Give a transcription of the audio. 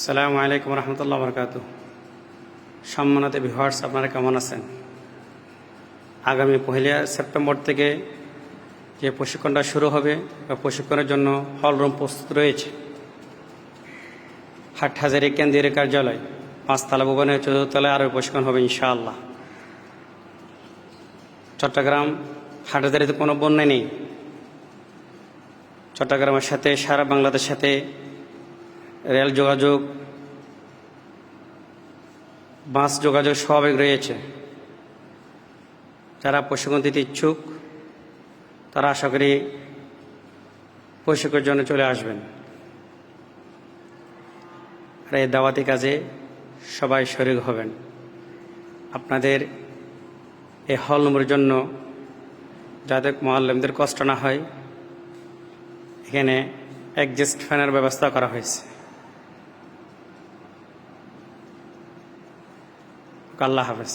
আসসালামু আলাইকুম রহমতুল্লাহ বরকাত। সম্মানিত ভিউয়ার্স, আপনারা কেমন আছেন? আগামী 1 সেপ্টেম্বর থেকে যে প্রশিক্ষণটা শুরু হবে, প্রশিক্ষণের জন্য হল রুম প্রস্তুত রয়েছে। হাটহাজারী কেন্দ্রীয় কার্যালয় 5তলা ভবনের 4র্থ তলায় আরও প্রশিক্ষণ হবে ইনশাআল্লাহ। চট্টগ্রাম হাটহাজারীতে কোনো বন্যা নেই। চট্টগ্রামের সাথে সারা বাংলাদেশের সাথে রেল যোগাযোগ, বাস যোগাযোগ স্বাভাবিক রয়েছে। যারা প্রশিক্ষণ দিতে ইচ্ছুক তারা আশা করি প্রশিক্ষণের জন্য চলে আসবেন। আর এই দাওয়াতি কাজে সবাই শরীক হবেন। আপনাদের এই হল রুমের জন্য যাতে মুআল্লিমদের কষ্ট না হয়, এখানে অ্যাডজাস্ট ফ্যানের ব্যবস্থা করা হয়েছে। আল্লাহ হাফেজ।